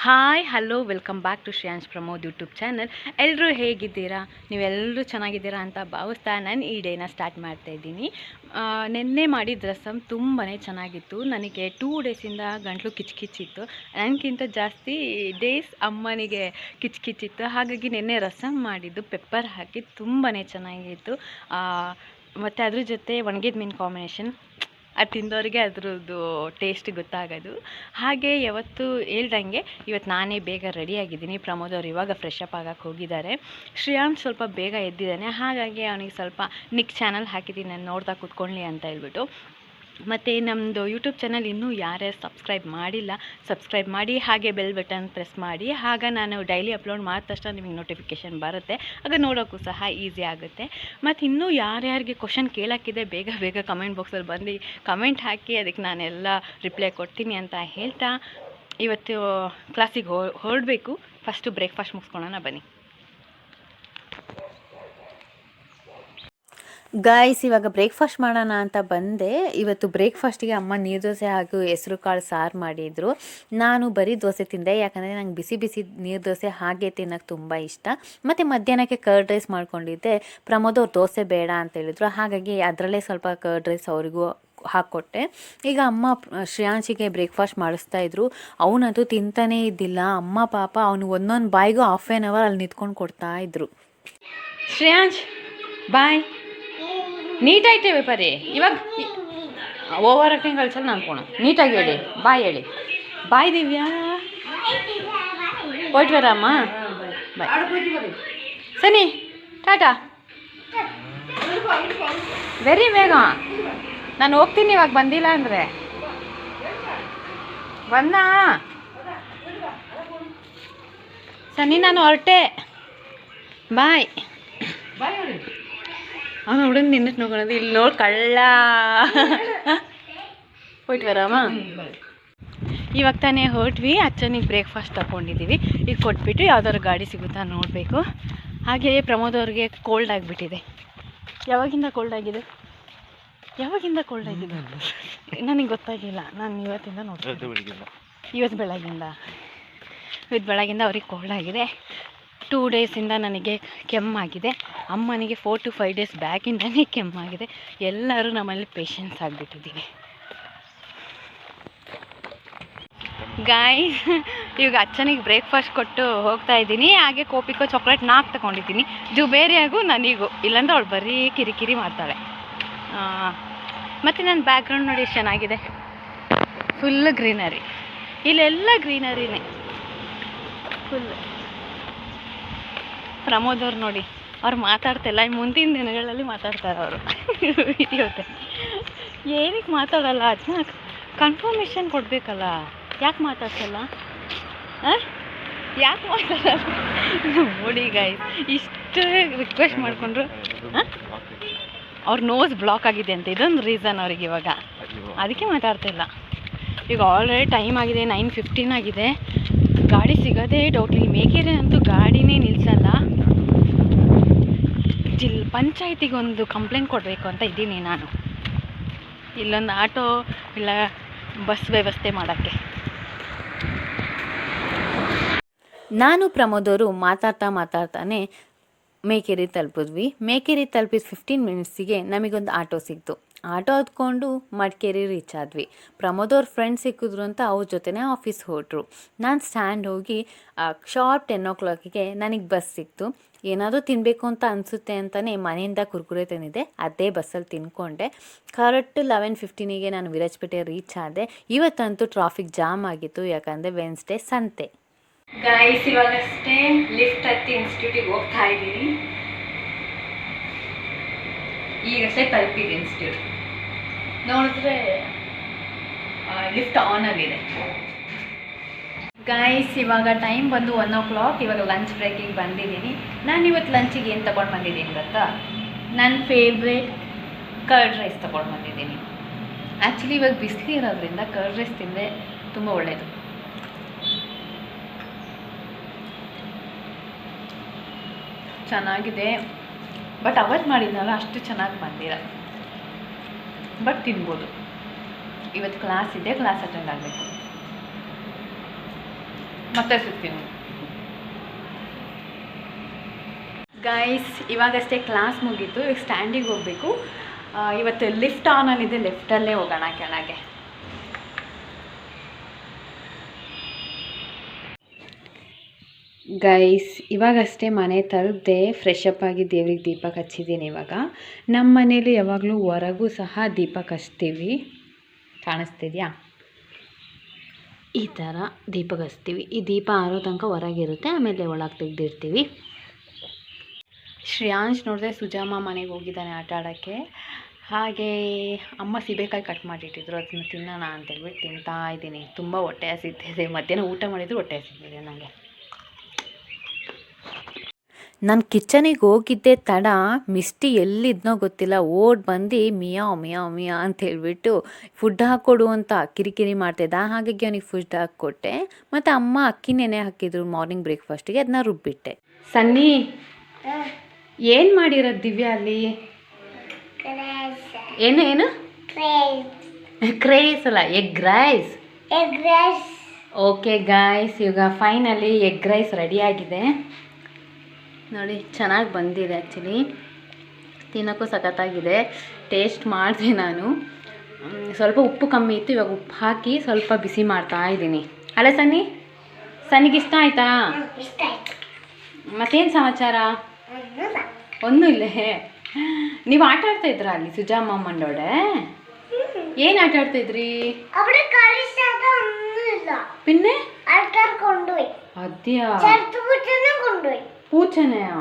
Hi hello welcome back to Shreyansh Pramod YouTube channel. ಎಲ್ಲರೂ ಹೇಗಿದ್ದೀರಾ? ನೀವೆಲ್ಲರೂ ಚೆನ್ನಾಗಿದ್ದೀರಾ ಅಂತ ಭಾವಿಸ್ತಾ ನಾನು ಈ ಡೇನ ಸ್ಟಾರ್ಟ್ ಮಾಡ್ತಾಯಿದ್ದೀನಿ. ನಿನ್ನೆ ಮಾಡಿದ ರಸಮ್ ತುಂಬಾ ಚೆನ್ನಾಗಿತ್ತು. ನನಗೆ 2 ಡೇಸಿಂದ ಗಂಟಲು ಕಿಚ್ಕಿಚ್ಚಿತ್ತು. ನನಗಿಂತ ಜಾಸ್ತಿ ಡೇಸ್ ಅಮ್ಮನಿಗೆ ಕಿಚ್ಕಿಚ್ಚಿತ್ತು. ಹಾಗಾಗಿ ನಿನ್ನೆ ರಸಮ್ ಮಾಡಿದ್ದು ಪೆಪ್ಪರ್ ಹಾಕಿ ತುಂಬಾ ಚೆನ್ನಾಗಿತ್ತು. ಮತ್ತು ಅದ್ರ ಜೊತೆ ಒಣಗಿದ ಮೀನು ಕಾಂಬಿನೇಷನ್ ಅದು ತಿಂದವರಿಗೆ ಅದ್ರದ್ದು ಟೇಸ್ಟ್ ಗೊತ್ತಾಗೋದು. ಹಾಗೆ ಯಾವತ್ತು ಹೇಳ್ದಂಗೆ ಇವತ್ತು ನಾನೇ ಬೇಗ ರೆಡಿಯಾಗಿದ್ದೀನಿ. ಪ್ರಮೋದ್ ಅವ್ರು ಇವಾಗ ಫ್ರೆಶ್ ಅಪ್ ಆಗಕ್ಕೆ ಹೋಗಿದ್ದಾರೆ. ಶ್ರೇಯಾಂಶ್ ಸ್ವಲ್ಪ ಬೇಗ ಎದ್ದಿದ್ದಾನೆ. ಹಾಗಾಗಿ ಅವನಿಗೆ ಸ್ವಲ್ಪ ನಿಕ್ ಚಾನಲ್ ಹಾಕಿದ್ದೀನಿ, ನಾನು ನೋಡ್ತಾ ಕೂತ್ಕೊಳ್ಳಿ ಅಂತ ಹೇಳ್ಬಿಟ್ಟು. ಮತ್ತು ನಮ್ಮದು ಯೂಟ್ಯೂಬ್ ಚಾನಲ್ ಇನ್ನೂ ಯಾರ್ಯಾರು ಸಬ್ಸ್ಕ್ರೈಬ್ ಮಾಡಿಲ್ಲ ಸಬ್ಸ್ಕ್ರೈಬ್ ಮಾಡಿ, ಹಾಗೆ ಬೆಲ್ ಬಟನ್ ಪ್ರೆಸ್ ಮಾಡಿ. ಆಗ ನಾನು ಡೈಲಿ ಅಪ್ಲೋಡ್ ಮಾಡಿದ ತಕ್ಷಣ ನಿಮಗೆ ನೋಟಿಫಿಕೇಷನ್ ಬರುತ್ತೆ. ಆಗ ನೋಡೋಕ್ಕೂ ಸಹ ಈಸಿ ಆಗುತ್ತೆ. ಮತ್ತು ಇನ್ನೂ ಯಾರ್ಯಾರಿಗೆ ಕ್ವಶನ್ ಕೇಳೋಕ್ಕಿದೆ ಬೇಗ ಕಮೆಂಟ್ ಬಾಕ್ಸಲ್ಲಿ ಬಂದು ಕಮೆಂಟ್ ಹಾಕಿ, ಅದಕ್ಕೆ ನಾನೆಲ್ಲ ರಿಪ್ಲೈ ಕೊಡ್ತೀನಿ ಅಂತ ಹೇಳ್ತಾ ಇವತ್ತು ಕ್ಲಾಸಿಗೆ ಹೊರಡಬೇಕು. ಫಸ್ಟು ಬ್ರೇಕ್ಫಾಸ್ಟ್ ಮುಗಿಸ್ಕೊಳ್ಳೋಣ ಬನ್ನಿ. ಗಾಯ್ಸ್, ಇವಾಗ ಬ್ರೇಕ್ಫಾಸ್ಟ್ ಮಾಡೋಣ ಅಂತ ಬಂದೆ. ಇವತ್ತು ಬ್ರೇಕ್ಫಾಸ್ಟಿಗೆ ಅಮ್ಮ ನೀರು ದೋಸೆ ಹಾಗೂ ಹೆಸರು ಕಾಳು ಸಾರು ಮಾಡಿದರು. ನಾನು ಬರೀ ದೋಸೆ ತಿಂದೆ, ಯಾಕಂದರೆ ನಂಗೆ ಬಿಸಿ ಬಿಸಿ ನೀರು ದೋಸೆ ಹಾಗೆ ತಿನ್ನೋಕ್ಕೆ ತುಂಬ ಇಷ್ಟ. ಮತ್ತು ಮಧ್ಯಾಹ್ನಕ್ಕೆ ಕರ್ಡ್ ರೈಸ್ ಮಾಡ್ಕೊಂಡಿದ್ದೆ. ಪ್ರಮೋದ್ ಅವ್ರು ದೋಸೆ ಬೇಡ ಅಂತ ಹೇಳಿದ್ರು, ಹಾಗಾಗಿ ಅದರಲ್ಲೇ ಸ್ವಲ್ಪ ಕರ್ಡ್ ರೈಸ್ ಅವರಿಗೂ ಹಾಕ್ಕೊಟ್ಟೆ. ಈಗ ಅಮ್ಮ ಶ್ರೇಯಾಂಶಿಗೆ ಬ್ರೇಕ್ಫಾಸ್ಟ್ ಮಾಡಿಸ್ತಾಯಿದ್ರು. ಅವನದು ತಿಂತಾನೇ ಇದ್ದಿಲ್ಲ. ಅಮ್ಮ ಪಾಪ ಅವನು ಒಂದೊಂದು ಬಾಯಿಗೂ ಹಾಫ್ ಆನ್ ಅವರ್ ಅಲ್ಲಿ ನಿಂತ್ಕೊಂಡು ಕೊಡ್ತಾಯಿದ್ರು. ಶ್ರೇಯಾಂಶ್ ಬಾಯ್, ನೀಟಾಗಿಟ್ಟೇವೆ ಪರಿ. ಇವಾಗ ಓವರ್ ಆ್ಯಕ್ಟಿಂಗ್ ಕಳ್ಸಲ್ಲ ಅನ್ಕೋಣ. ನೀಟಾಗಿ ಹೇಳಿ, ಬಾಯ್ ಹೇಳಿ. ಬಾಯ್ ದಿವ್ಯಾ, ಹೋಯ್ತು ಬರಮ್ಮ. ಬಾಯ್ ಸನಿ, ಟಾಟಾ. ವೆರಿ ಬೇಗ ನಾನು ಹೋಗ್ತೀನಿ. ಇವಾಗ ಬಂದಿಲ್ಲ ಅಂದರೆ ಬಂದ ಸನಿ, ನಾನು ಹೊರಟೆ. ಬಾಯ್ ಬಾಯ್. ಅವನು ಹುಡುಗ ನಿನ್ನಟ್ಟು ನೋಡೋದು, ಇಲ್ಲಿ ನೋಡಿ ಕಳ್ಳ. ಹೋಯ್ತು ಬರಮ್ಮ. ಇವಾಗ ತಾನೇ ಹೊರಟ್ವಿ. ಅಚ್ಚನಿಗೆ ಬ್ರೇಕ್ಫಾಸ್ಟ್ ತಗೊಂಡಿದ್ದೀವಿ. ಈಗ ಕೊಟ್ಬಿಟ್ಟು ಯಾವ್ದಾದ್ರು ಗಾಡಿ ಸಿಗುತ್ತಾ ನೋಡಬೇಕು. ಹಾಗೆಯೇ ಪ್ರಮೋದ್ ಅವ್ರಿಗೆ ಕೋಲ್ಡ್ ಆಗಿಬಿಟ್ಟಿದೆ. ಯಾವಾಗಿಂದ ಕೋಲ್ಡ್ ಆಗಿದೆ ನನಗೆ ಗೊತ್ತಾಗಿಲ್ಲ. ನಾನು ಇವತ್ತಿಂದ ನೋಡ್ತೀನಿ. ಇವತ್ತು ಬೆಳಗಿಂದ ಅವ್ರಿಗೆ ಕೋಲ್ಡ್ ಆಗಿದೆ. 2 ಡೇಸಿಂದ ನನಗೆ ಕೆಮ್ಮಾಗಿದೆ. ಅಮ್ಮನಿಗೆ 4 to 5 ಡೇಸ್ ಬ್ಯಾಕಿಂದನೇ ಕೆಮ್ಮಾಗಿದೆ. ಎಲ್ಲರೂ ನಮ್ಮಲ್ಲಿ ಪೇಷನ್ಸ್ ಆಗಿಬಿಟ್ಟಿದ್ದೀವಿ. ಗಾಯ್ಸ್, ಇವಾಗ ಅಚ್ಚನಿಗೆ ಬ್ರೇಕ್ಫಾಸ್ಟ್ ಕೊಟ್ಟು ಹೋಗ್ತಾ ಇದ್ದೀನಿ. ಹಾಗೆ ಕೋಪಿಕೋ ಚಾಕ್ಲೇಟ್ 4 ತಗೊಂಡಿದ್ದೀನಿ. ಜುಬೇರಿಯಾಗೂ ನನಗೂ, ಇಲ್ಲಾಂದ್ರೆ ಅವಳು ಬರೀ ಕಿರಿಕಿರಿ ಮಾಡ್ತಾಳೆ. ಮತ್ತು ನನ್ನ ಬ್ಯಾಕ್ಗ್ರೌಂಡ್ ನೋಡಿ ಎಷ್ಟು ಚೆನ್ನಾಗಿದೆ. Full greenery. ಇಲ್ಲೆಲ್ಲ ಗ್ರೀನರಿನೇ ಫುಲ್. ಪ್ರಮೋದ್ ಅವ್ರು ನೋಡಿ, ಅವ್ರು ಮಾತಾಡ್ತಿಲ್ಲ. ಮುಂದಿನ ದಿನಗಳಲ್ಲಿ ಮಾತಾಡ್ತಾರೆ ಅವರು ವಿಡಿಯೋದೆ. ಏನಕ್ಕೆ ಮಾತಾಡಲ್ಲ? ಅದನ್ನ ಕನ್ಫರ್ಮೇಷನ್ ಕೊಡಬೇಕಲ್ಲ. ಯಾಕೆ ಮಾತಾಡ್ಸಲ್ಲ? ಯಾಕೆ ಮಾತಾಡಲ್ಲ ನೋಡಿ ಗಾಯ್ಸ್, ಇಷ್ಟು ರಿಕ್ವೆಸ್ಟ್ ಮಾಡಿಕೊಂಡ್ರು. ಅವ್ರ ನೋಸ್ ಬ್ಲಾಕ್ ಆಗಿದೆ ಅಂತ, ಇದೊಂದು ರೀಸನ್ ಅವ್ರಿಗೆ ಇವಾಗ. ಅದಕ್ಕೆ ಮಾತಾಡ್ತಿಲ್ಲ. ಈಗ ಆಲ್ರೆಡಿ ಟೈಮ್ ಆಗಿದೆ, 9:15 ಆಗಿದೆ. ಗಾಡಿ ಸಿಗೋದೇ ಡೌಟ್. ಇಲ್ಲಿ ಮೇಕೆರೆ ಅಂತೂ ಗಾಡಿನೇ ನಿಲ್ಲಿಸಲ್ಲ. ಪಂಚಾಯತಿಗೆ ಒಂದು ಕಂಪ್ಲೇಂಟ್ ಕೊಡಬೇಕು ಅಂತ ಇದ್ದೀನಿ ನಾನು. ಇಲ್ಲೊಂದು ಆಟೋ ಇಲ್ಲ ಬಸ್ ವ್ಯವಸ್ಥೆ ಮಾಡೋಕ್ಕೆ. ನಾನು ಪ್ರಮೋದವರು ಮಾತಾಡ್ತಾನೆ ಮೇಕೆರೆ ತಲುಪಿದ್ವಿ. ಮೇಕೆರೆ ತಲುಪಿದ 15 ಮಿನಿಟ್ಸಿಗೆ ನಮಗೊಂದು ಆಟೋ ಸಿಕ್ತು. ಆಟೋ ಹತ್ಕೊಂಡು ಮಡಿಕೇರಿ ರೀಚ್ ಆದ್ವಿ. ಪ್ರಮೋದ್ ಅವ್ರ ಫ್ರೆಂಡ್ ಸಿಕ್ಕಿದ್ರು ಅಂತ ಅವ್ರ ಜೊತೆನೇ ಆಫೀಸ್ ಹೊರಟ್ರು. ನಾನು ಸ್ಟ್ಯಾಂಡ್ ಹೋಗಿ ಶಾರ್ಪ್ 10 o'clock ನನಗೆ ಬಸ್ ಸಿಕ್ತು. ಏನಾದರೂ ತಿನ್ನಬೇಕು ಅಂತ ಅನಿಸುತ್ತೆ ಅಂತಲೇ ಮನೆಯಿಂದ ಕುರ್ಕುರೆ ತಂದಿದ್ದೆ. ಅದೇ ಬಸ್ಸಲ್ಲಿ ತಿನ್ಕೊಂಡೆ. ಕರೆಕ್ಟ್ 11:15 ನಾನು ವಿರಾಜಪೇಟೆ ರೀಚ್ ಆದೆ. ಇವತ್ತಂತೂ ಟ್ರಾಫಿಕ್ ಜಾಮ್ ಆಗಿತ್ತು, ಯಾಕಂದರೆ ವೆನ್ಸ್ಡೇ ಸಂತೆ. ಗಾಯ್ಸ್, ಇವಾಗಷ್ಟೇ ಲಿಫ್ಟ್ ಹತ್ತಿ ಇನ್ಸ್ಟಿಟ್ಯೂಟಿಗೆ ಹೋಗ್ತಾ ಇದ್ದೀನಿ. ಈಗಷ್ಟೇ ತಲುಪಿದೆ ಇನ್ಸ್ಟಿಟ್ಯೂಟ್. ನೋಡಿದ್ರೆ ಲಿಫ್ಟ್ ಆನ್ ಆಗಿದೆ. ಗಾಯ್ಸ್, ಇವಾಗ ಟೈಮ್ ಬಂದು 1 o'clock. ಇವಾಗ ಲಂಚ್ ಬ್ರೇಕಿಗೆ ಬಂದಿದ್ದೀನಿ. ನಾನು ಇವತ್ತು ಲಂಚಿಗೆ ಏನು ತೊಗೊಂಡು ಬಂದಿದ್ದೀನಿ ಗೊತ್ತಾ? ನನ್ನ ಫೇವ್ರೇಟ್ ಕರ್ಡ್ ರೈಸ್ ತೊಗೊಂಡು ಬಂದಿದ್ದೀನಿ. ಆ್ಯಕ್ಚುಲಿ ಇವಾಗ ಬಿಸಿಲು ಇರೋದ್ರಿಂದ ಕರ್ಡ್ ರೈಸ್ ತಿಂದರೆ ತುಂಬ ಒಳ್ಳೆಯದು. ಚೆನ್ನಾಗಿದೆ. ಬಟ್ ಅವತ್ತು ಮಾಡಿದ್ನಲ್ಲ ಅಷ್ಟು ಚೆನ್ನಾಗಿ ಬಂದಿಲ್ಲ. ಬಟ್ ತಿನ್ಬೋದು. ಇವತ್ತು ಕ್ಲಾಸ್ ಇದೆ, ಕ್ಲಾಸ್ ಅಟೆಂಡ್ ಆಗಬೇಕು. ಮತ್ತೆ ಸಿಗ್ತೀನಿ ಗೈಸ್. ಇವಾಗಷ್ಟೇ ಕ್ಲಾಸ್ ಮುಗೀತು, ಈಗ ಸ್ಟ್ಯಾಂಡಿಗೆ ಹೋಗಬೇಕು. ಇವತ್ತು ಲಿಫ್ಟ್ ಆನಲ್ಲಿದೆ, ಲಿಫ್ಟಲ್ಲೇ ಹೋಗೋಣ ಕೆಳಗೆ. ಗೈಸ್ ಇವಾಗಷ್ಟೇ ಮನೆ ತಲುಪದೆ ಫ್ರೆಶ್ ಅಪ್ ಆಗಿ ದೇವ್ರಿಗೆ ದೀಪ ಹಚ್ಚಿದ್ದೀನಿ. ಇವಾಗ ನಮ್ಮ ಮನೇಲಿ ಯಾವಾಗಲೂ ಹೊರಗೂ ಸಹ ದೀಪ ಹಚ್ತೀವಿ, ಕಾಣಿಸ್ತಿದ್ಯಾ? ಈ ಥರ ದೀಪ ಹಚ್ತೀವಿ. ಈ ದೀಪ ಆರೋ ತನಕ ಹೊರಗಿರುತ್ತೆ, ಆಮೇಲೆ ಒಳಗೆ ತೆಗೆದಿರ್ತೀವಿ. ಶ್ರೇಯಾಂಶ್ ನೋಡಿದ್ರೆ ಸುಜಾಮ ಮನೆಗೆ ಹೋಗಿದ್ದಾನೆ ಆಟ ಆಡೋಕ್ಕೆ. ಹಾಗೆ ಅಮ್ಮ ಸೀಬೆಕಾಯಿ ಕಟ್ ಮಾಡಿಟ್ಟಿದ್ರು, ಅದನ್ನ ತಿನ್ನೋಣ ಅಂತೇಳ್ಬಿಟ್ಟು ತಿಂತಾ ಇದ್ದೀನಿ. ತುಂಬ ಹೊಟ್ಟೆ ಹಸಿತಿದೆ, ಮಧ್ಯಾಹ್ನ ಊಟ ಮಾಡಿದ್ರು ಹೊಟ್ಟೆ ಹಸಿತಿದೆ ನನಗೆ. ನಾನು ಕಿಚನಿಗೆ ಹೋಗಿದ್ದೆ ತಡ, ಮಿಸ್ಟಿ ಎಲ್ಲಿದ್ನೋ ಗೊತ್ತಿಲ್ಲ, ಓಡ್ ಬಂದು ಮಿಯಾವ್ ಮಿಯಾವ್ ಮಿಯಾ ಅಂತ ಹೇಳ್ಬಿಟ್ಟು ಫುಡ್ ಹಾಕ್ಕೊಡು ಅಂತ ಕಿರಿಕಿರಿ ಮಾಡ್ತಿದ್ದ. ಹಾಗಾಗಿ ಅವನಿಗೆ ಫುಡ್ ಹಾಕ್ಕೊಟ್ಟೆ. ಮತ್ತು ಅಮ್ಮ ಅಕ್ಕಿ ನೆನೆ ಹಾಕಿದ್ರು ಮಾರ್ನಿಂಗ್ ಬ್ರೇಕ್ಫಾಸ್ಟಿಗೆ, ಅದನ್ನ ರುಬ್ಬಿಟ್ಟೆ. ಸನ್ನಿ, ಏನು ಮಾಡಿರೋದು ದಿವ್ಯಾ ಅಲ್ಲಿ? ಏನು ಏನು ಕ್ರೇಸ್ ಅಲ್ಲ, ಎಗ್ ರೈಸ್. ಓಕೆ ಗಾಯ್ಸ್, ಈಗ ಫೈನಲಿ ಎಗ್ ರೈಸ್ ರೆಡಿಯಾಗಿದೆ ನೋಡಿ. ಚೆನ್ನಾಗಿ ಬಂದಿದೆ, ಆ್ಯಕ್ಚುಲಿ ತಿನ್ನೋಕ್ಕೂ ಸಖತ್ತಾಗಿದೆ. ಟೇಸ್ಟ್ ಮಾಡಿದೆ ನಾನು, ಸ್ವಲ್ಪ ಉಪ್ಪು ಕಮ್ಮಿ ಇತ್ತು. ಇವಾಗ ಉಪ್ಪು ಹಾಕಿ ಸ್ವಲ್ಪ ಬಿಸಿ ಮಾಡ್ತಾ ಇದ್ದೀನಿ. ಅಲ್ಲ ಸನ್ನಿ, ಸನ್ನಿಗೆ ಇಷ್ಟ ಆಯಿತಾ? ಮತ್ತೇನು ಸಮಾಚಾರ? ಒಂದೂ ಇಲ್ಲೇ. ನೀವು ಆಟ ಆಡ್ತಾ ಇದ್ರ ಅಲ್ಲಿ ಸುಜಾಮ ಮಂಡೋಡೆ? ಏನು ಆಟ ಆಡ್ತಾಯಿದ್ರಿ? ಪಿನ್ನೆ ಅದ್ಯಾ പൂച്ചനെയാ?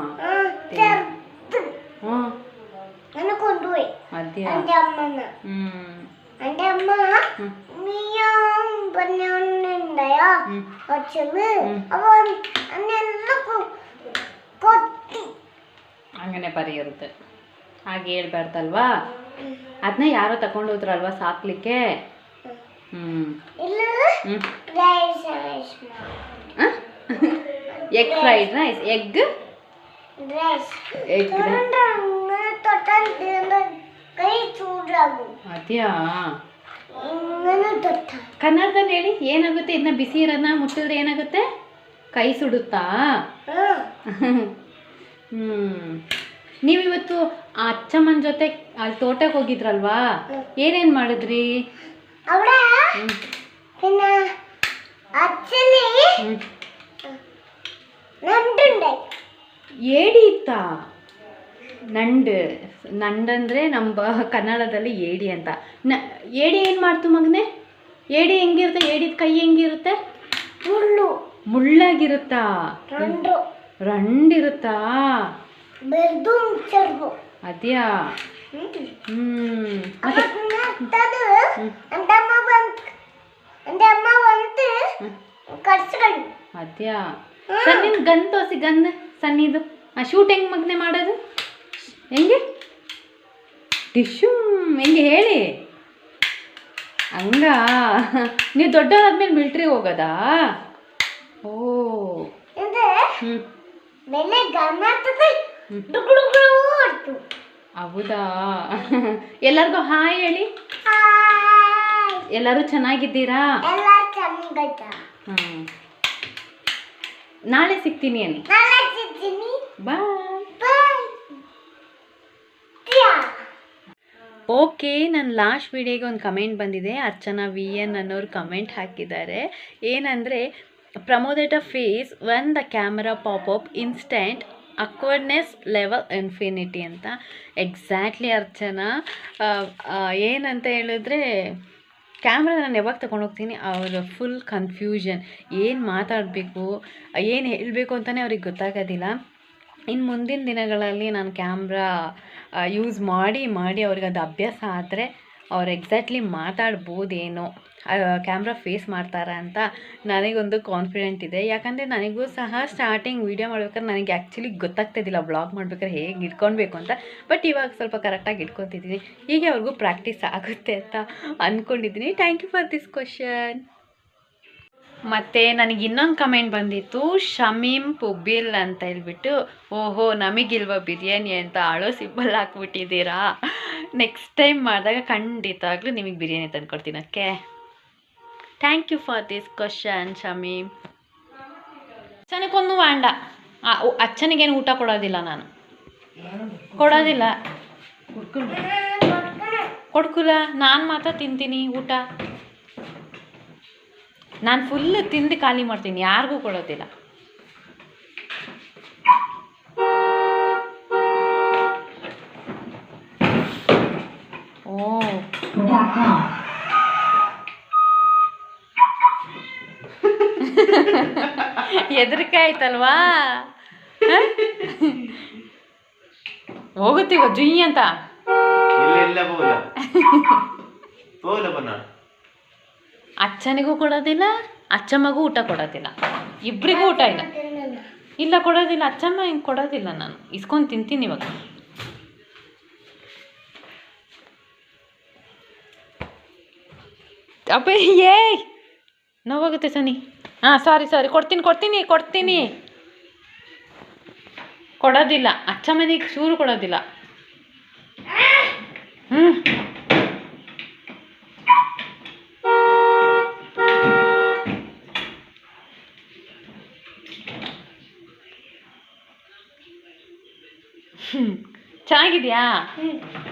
അതെയാ? എൻ്റെ അമ്മ പറഞ്ഞുണ്ടായോ അച്ഛന് അപ്പൊ അന്നെല്ലാം കൊത്തി അങ്ങനെ പറയരുത്, ಹಾಗೆ ಹೇಳ್ಬಾರ್ದಲ್ವಾ? ಅದನ್ನ ಯಾರೋ ತಗೊಂಡೋದ್ರಲ್ವಾ ಸಾಕ್ಲಿಕ್ಕೆ? ಎಗ್ ಫ್ರೈಡ್ ರೈಸ್, ಎಗ್ ಅದ್ಯಾ? ಕನ್ನಡದಲ್ಲಿ ಹೇಳಿ, ಏನಾಗುತ್ತೆ? ಇದನ್ನ ಬಿಸಿ ಇರೋದನ್ನ ಮುಟ್ಟಿದ್ರೆ ಏನಾಗುತ್ತೆ? ಕೈ ಸುಡುತ್ತಾ? ನೀವಿವತ್ತು ಆ ಅಚ್ಚಮ್ಮನ ಜೊತೆ ಅಲ್ಲಿ ತೋಟಕ್ಕೆ ಹೋಗಿದ್ರಲ್ವಾ, ಏನೇನು ಮಾಡಿದ್ರಿ? ಏಡಿ ಇತ್ತಾ? ನಂಡಂದ್ರೆ ನಮ್ಮ ಕನ್ನಡದಲ್ಲಿ ಏಡಿ ಅಂತ. ಏಡಿ ಏನು ಮಾಡ್ತು ಮಗನೆ? ಏಡಿ ಹೆಂಗಿರುತ್ತೆ? ಏಡಿದ ಕೈ ಹೆಂಗಿರುತ್ತೆ? ಮುಳ್ಳಾಗಿರುತ್ತಾ? ರಂಡಿರುತ್ತಾ? ಅದ್ಯಾ? ಅದ್ಯಾ? ಸರ್ ನಿನ್ ಗನ್ ತೋರಿಸಿ, ಗನ್ ಸನ್ನಿದು. ಶೂಟ್ ಹೆಂಗೆ ಮಗನೆ ಮಾಡೋದು? ಹೆಂಗೆ ಟಿಶ್ಯೂ ಹೆಂಗೆ ಹೇಳಿ? ಹಂಗ ನೀವು ದೊಡ್ಡದಾದ್ಮೇಲೆ ಮಿಲ್ಟ್ರಿಗೆ ಹೋಗೋದಾ? ಓ ಹೌದಾ? ಎಲ್ಲರಿಗೂ ಹಾಯ್ ಹೇಳಿ. ಎಲ್ಲರೂ ಚೆನ್ನಾಗಿದ್ದೀರಾ? ನಾಳೆ ಸಿಗ್ತೀನಿ ಅನ್ನಿ. ಬಾಯ್. ಓಕೆ, ನನ್ನ ಲಾಸ್ಟ್ ವಿಡಿಯೋಗೆ ಒಂದು ಕಮೆಂಟ್ ಬಂದಿದೆ. ಅರ್ಚನಾ VN ಅನ್ನೋರು ಕಮೆಂಟ್ ಹಾಕಿದ್ದಾರೆ. ಏನಂದರೆ, Pramod face when the camera popup instant awkwardness level infinity ಅಂತ. ಎಕ್ಸಾಕ್ಟ್ಲಿ ಅರ್ಚನಾ. ಏನಂತ ಹೇಳಿದ್ರೆ, ಕ್ಯಾಮ್ರಾ ನಾನು ಯಾವಾಗ ತೊಗೊಂಡೋಗ್ತೀನಿ ಅವರ ಫುಲ್ ಕನ್ಫ್ಯೂಷನ್, ಏನು ಮಾತಾಡಬೇಕು, ಏನು ಹೇಳಬೇಕು ಅಂತಲೇ ಅವ್ರಿಗೆ ಗೊತ್ತಾಗೋದಿಲ್ಲ. ಇನ್ನು ಮುಂದಿನ ದಿನಗಳಲ್ಲಿ ನಾನು ಕ್ಯಾಮ್ರಾ ಯೂಸ್ ಮಾಡಿ ಅವ್ರಿಗೆ ಅದು ಅಭ್ಯಾಸ ಆದರೆ ಅವ್ರು ಎಕ್ಸಾಕ್ಟ್ಲಿ ಮಾತಾಡ್ಬೋದೇನೋ, ಕ್ಯಾಮ್ರಾ ಫೇಸ್ ಮಾಡ್ತಾರ ಅಂತ ನನಗೊಂದು ಕಾನ್ಫಿಡೆಂಟ್ ಇದೆ. ಯಾಕಂದರೆ ನನಗೂ ಸಹ ಸ್ಟಾರ್ಟಿಂಗ್ ವೀಡಿಯೋ ಮಾಡ್ಬೇಕಾದ್ರೆ ನನಗೆ ಆ್ಯಕ್ಚುಲಿ ಗೊತ್ತಾಗ್ತಿದ್ದಿಲ್ಲ ಬ್ಲಾಗ್ ಮಾಡ್ಬೇಕಾದ್ರೆ ಹೇಗೆ ಇಟ್ಕೊಳ್ಬೇಕು ಅಂತ. ಬಟ್ ಇವಾಗ ಸ್ವಲ್ಪ ಕರೆಕ್ಟಾಗಿ ಇಟ್ಕೊತಿದ್ದೀನಿ. ಹೀಗೆ ಅವ್ರಿಗೂ ಪ್ರಾಕ್ಟೀಸ್ ಆಗುತ್ತೆ ಅಂತ ಅಂದ್ಕೊಂಡಿದ್ದೀನಿ. Thank you for this question. ಮತ್ತು ನನಗೆ ಇನ್ನೊಂದು ಕಮೆಂಟ್ ಬಂದಿತ್ತು, ಶಮೀಮ್ ಪುಬ್ಬಿಲ್ ಅಂತ ಹೇಳ್ಬಿಟ್ಟು. ಓಹೋ, ನಮಗಿಲ್ವ ಬಿರಿಯಾನಿ ಅಂತ ಅಳೋ ಸಿಂಬಲ್ ಹಾಕ್ಬಿಟ್ಟಿದ್ದೀರಾ. ನೆಕ್ಸ್ಟ್ ಟೈಮ್ ಮಾಡಿದಾಗ ಖಂಡಿತವಾಗ್ಲೂ ನಿಮಗೆ ಬಿರಿಯಾನಿ ತಂದುಕೊಡ್ತೀನಿ. Okay, thank you for this question Shameem. ಅಚ್ಚನಿಗೊಂದು ವಾಂಡ ಅಚ್ಚನಿಗೇನು ಊಟ ಕೊಡೋದಿಲ್ಲ ನಾನು ಕೊಡೋದಿಲ್ಲ ಕೊಡ್ಕುಲ ನಾನು ಮಾತ್ರ ತಿಂತೀನಿ ಊಟ ನಾನು ಫುಲ್ ತಿಂದು ಖಾಲಿ ಮಾಡ್ತೀನಿ ಯಾರಿಗೂ ಕೊಡೋದಿಲ್ಲ ಓ ಹೆದರಿಕೆ ಆಯ್ತಲ್ವಾ ಹೋಗುತ್ತೀವ ಜುಯ್ಯಿ ಅಂತ ಅಚ್ಚನಿಗೂ ಕೊಡೋದಿಲ್ಲ ಅಚ್ಚಮ್ಮಗೂ ಊಟ ಕೊಡೋದಿಲ್ಲ ಇಬ್ಬರಿಗೂ ಊಟ ಇಲ್ಲ ಇಲ್ಲ ಕೊಡೋದಿಲ್ಲ ಅಚ್ಚಮ್ಮ ಹಿಂಗೆ ಕೊಡೋದಿಲ್ಲ ನಾನು ಇಸ್ಕೊಂಡು ತಿಂತೀನಿ ಇವಾಗ ಅಬ್ಬೇ ಏಯ್ ನೋವಾಗುತ್ತೆ ಸನಿ ಹಾಂ ಸಾರಿ ಕೊಡ್ತೀನಿ ಕೊಡೋದಿಲ್ಲ ಅಚ್ಚಮ್ಮನಿಗೆ ಚೂರು ಕೊಡೋದಿಲ್ಲ ಹ್ಞೂ ಚೆನ್ನಾಗಿದ್ಯಾ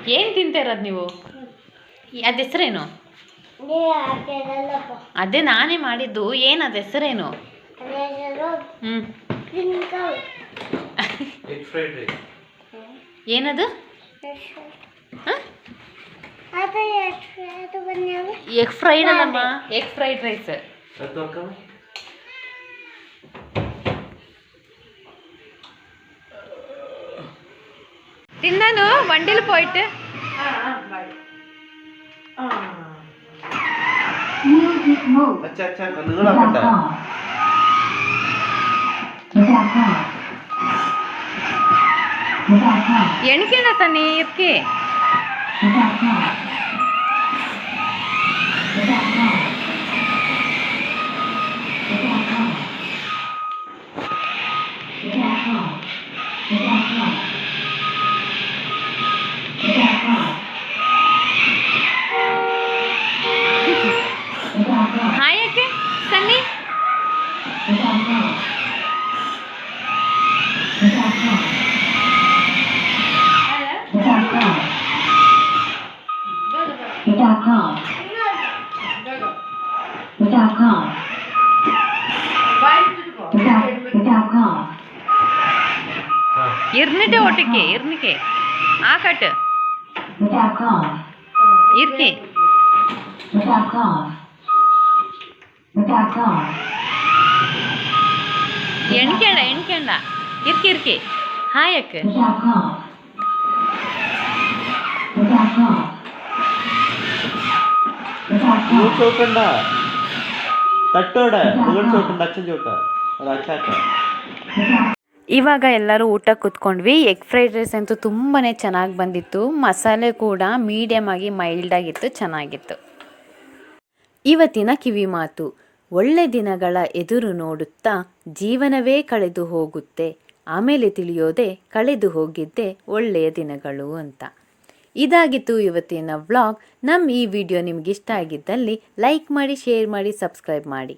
ಏನು ತಿಂತಿರೋದು ನೀವು ಅದು ಹೆಸರೇನು ಅದೇ ನಾನೇ ಮಾಡಿದ್ದು ಏನು ಅದು ಹೆಸರೇನು ಹ್ಞೂ ಏನದು ಎಗ್ ಫ್ರೈಡ್ ಅಲ್ಲಮ್ಮ ಎಗ್ ಫ್ರೈಡ್ ರೈಸ್ തിന്നാനോ വണ്ടിയിൽ പോയിട്ട് ಎಣ್ಕೆಣ ಸನ್ನಿ ಇರ್ಕೆ ಹಾಯಕ್ಕೆ ಸನ್ನಿ ಇರ್ನಿಟೆ ಒಟ್ಟಿಗೆ ಇರ್ನಿಕೆ ಆಕಟ್ ಇರ್ಕಿ ಎಣ್ಕೆಂಡ ಇರ್ಕಿ ಹಾಯಕ್ಕೆ ಇವಾಗ ಎಲ್ಲರೂ ಊಟ ಕೂತ್ಕೊಂಡ್ವಿ ಎಗ್ ಫ್ರೈಡ್ ರೈಸ್ ಅಂತೂ ತುಂಬಾ ಚೆನ್ನಾಗಿ ಬಂದಿತ್ತು ಮಸಾಲೆ ಕೂಡ ಮೀಡಿಯಮ್ ಆಗಿ ಮೈಲ್ಡ್ ಆಗಿತ್ತು ಚೆನ್ನಾಗಿತ್ತು ಇವತ್ತಿನ ಕಿವಿ ಮಾತು ಒಳ್ಳೆ ದಿನಗಳ ಎದುರು ನೋಡುತ್ತಾ ಜೀವನವೇ ಕಳೆದು ಹೋಗುತ್ತೆ ಆಮೇಲೆ ತಿಳಿಯೋದೆ ಕಳೆದು ಹೋಗಿದ್ದೆ ಒಳ್ಳೆಯ ದಿನಗಳು ಅಂತ ಇದಾಗಿತ್ತು ಇವತ್ತಿನ ವ್ಲಾಗ್ ನಮ್ಮ ಈ ವಿಡಿಯೋ ನಿಮ್ಗೆ ಇಷ್ಟ ಆಗಿದ್ದಲ್ಲಿ ಲೈಕ್ ಮಾಡಿ ಶೇರ್ ಮಾಡಿ ಸಬ್ಸ್ಕ್ರೈಬ್ ಮಾಡಿ